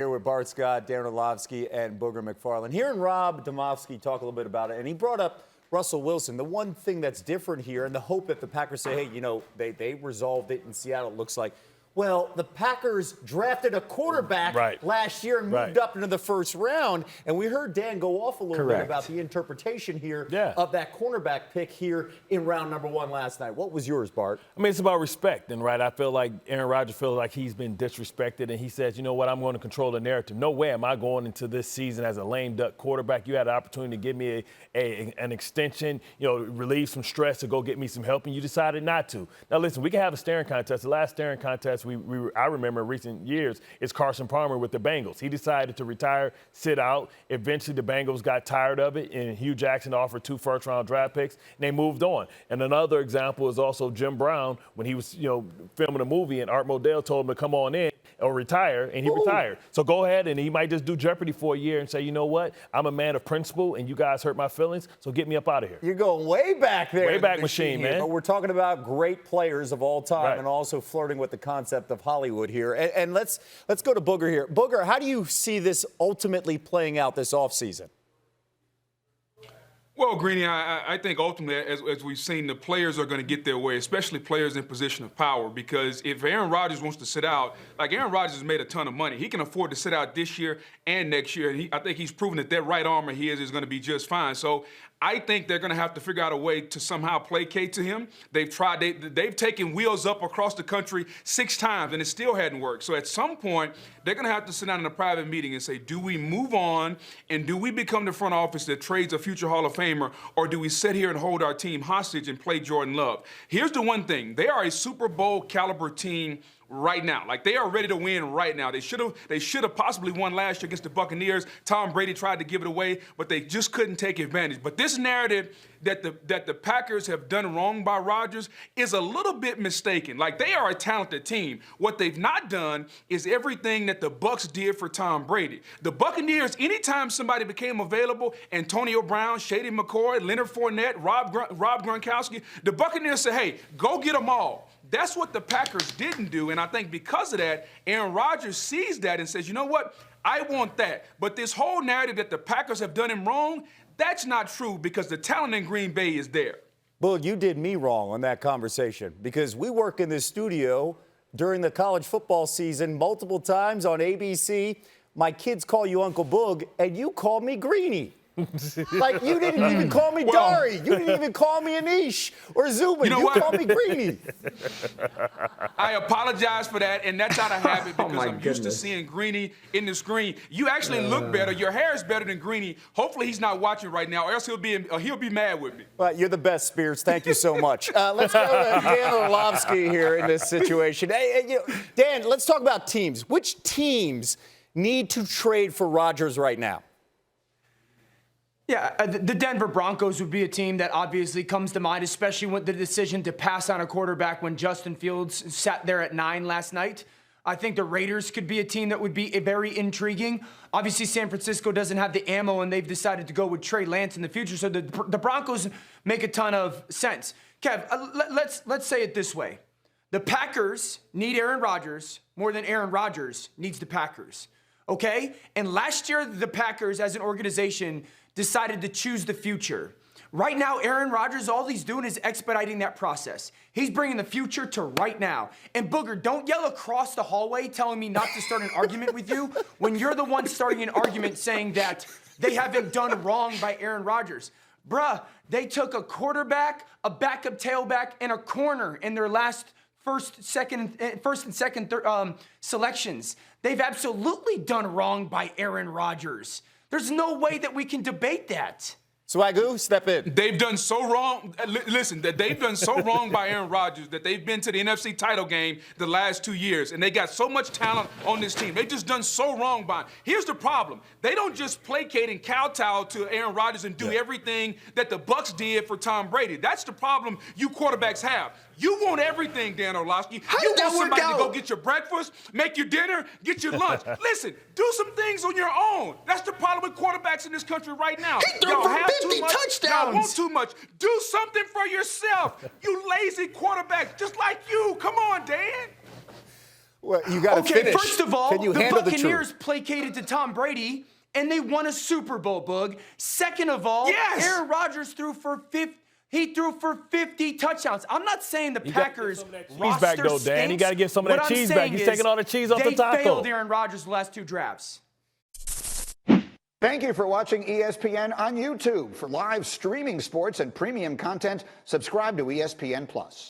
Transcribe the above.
Here with Bart Scott, Orlovksy and Booger McFarland. Hearing Rob Demovsky talk a little bit about it, and he brought up Russell Wilson. The one thing that's different here, and the hope that the Packers say, hey, you know, they resolved it in Seattle, it looks like. Well, the Packers drafted a quarterback last year and moved up into the first round. And we heard Dan go off a little bit about the interpretation here of that cornerback pick here in round number 1 last night. What was yours, Bart? I mean, it's about respect. And, I feel like Aaron Rodgers feels like he's been disrespected. And he says, you know what, I'm going to control the narrative. No way am I going into this season as a lame duck quarterback. You had the opportunity to give me an extension, you know, relieve some stress to go get me some help, and you decided not to. Now, listen, we can have a staring contest. The last staring contest I remember in recent years is Carson Palmer with the Bengals. He decided to retire, sit out. Eventually, the Bengals got tired of it, and Hugh Jackson offered 2 first-round draft picks, and they moved on. And another example is also Jim Brown when he was, filming a movie, and Art Modell told him to come on in or retire, and he retired. So go ahead, and he might just do Jeopardy for a year and say, you know what, I'm a man of principle, and you guys hurt my feelings, so get me up out of here. You're going way back there. Way back machine, man. But we're talking about great players of all time and also flirting with the concept of Hollywood here. And let's go to Booger here. Booger, how do you see this ultimately playing out this offseason? Well, Greeny, I think ultimately, as we've seen, the players are going to get their way, especially players in position of power, because if Aaron Rodgers wants to sit out, like Aaron Rodgers has made a ton of money. He can afford to sit out this year and next year. And I think he's proven that right arm of his is going to be just fine. So I think they're going to have to figure out a way to somehow placate to him. They've taken wheels up across the country 6 times, and it still hadn't worked. So at some point, they're going to have to sit down in a private meeting and say, do we move on, and do we become the front office that trades a future Hall of Famer, or do we sit here and hold our team hostage and play Jordan Love? Here's the one thing. They are a Super Bowl caliber team right now. Like, they are ready to win right now. They should have possibly won last year against the Buccaneers. Tom Brady tried to give it away, but they just couldn't take advantage. But this narrative that the Packers have done wrong by Rodgers is a little bit mistaken. Like, they are a talented team. What they've not done is everything that the Bucs did for Tom Brady. The Buccaneers, anytime somebody became available, Antonio Brown, Shady McCoy, Leonard Fournette, Rob Gronkowski, the Buccaneers said, hey, go get them all. That's what the Packers didn't do, and I think because of that, Aaron Rodgers sees that and says, you know what, I want that. But this whole narrative that the Packers have done him wrong, that's not true because the talent in Green Bay is there. Well, you did me wrong on that conversation because we work in this studio during the college football season multiple times on ABC. My kids call you Uncle Boog, and you call me Greeny. Like, you didn't even call me Dari. You didn't even call me Anish or Zubin. You called me Greeny. I apologize for that, and that's out of habit because I'm used to seeing Greeny in the screen. You actually look better. Your hair is better than Greeny. Hopefully he's not watching right now, or else he'll be mad with me. Well, you're the best, Spears. Thank you so much. Let's go to Dan Orlovsky here in this situation. Hey, Dan, let's talk about teams. Which teams need to trade for Rodgers right now? Yeah, the Denver Broncos would be a team that obviously comes to mind, especially with the decision to pass on a quarterback when Justin Fields sat there at 9 last night. I think the Raiders could be a team that would be very intriguing. Obviously, San Francisco doesn't have the ammo, and they've decided to go with Trey Lance in the future, so the Broncos make a ton of sense. Kev, let's say it this way. The Packers need Aaron Rodgers more than Aaron Rodgers needs the Packers, okay? And last year, the Packers, as an organization, decided to choose the future. Right now, Aaron Rodgers, all he's doing is expediting that process. He's bringing the future to right now. And Booger, don't yell across the hallway telling me not to start an argument with you when you're the one starting an argument saying that they haven't done wrong by Aaron Rodgers. Bruh, they took a quarterback, a backup tailback, and a corner in their last first and second selections. They've absolutely done wrong by Aaron Rodgers. There's no way that we can debate that. Swagoo, step in. They've done so wrong. Listen, they've done so wrong by Aaron Rodgers that they've been to the NFC title game the last 2 years, and they got so much talent on this team. They've just done so wrong by him. Here's the problem. They don't just placate and kowtow to Aaron Rodgers and do everything that the Bucs did for Tom Brady. That's the problem you quarterbacks have. You want everything, Dan Orlovsky. You want somebody to go get your breakfast, make your dinner, get your lunch. Listen, do some things on your own. That's the problem with quarterbacks in this country right now. He threw for 50 touchdowns. Y'all want too much. Do something for yourself. You lazy quarterback, just like you. Come on, Dan. Well, you got to Okay, finish. first of all, Can you the handle the Buccaneers truth? placated to Tom Brady, and they won a Super Bowl, Boog. Second of all, Yes! Aaron Rodgers threw for 50 touchdowns. I'm not saying the Packers roster back, though, Dan. stinks. You gotta get some of What that I'm cheese back. saying He's is taking all the cheese off the taco. They failed Aaron Rodgers the last 2 drafts. Thank you for watching ESPN on YouTube. For live streaming sports and premium content, subscribe to ESPN+.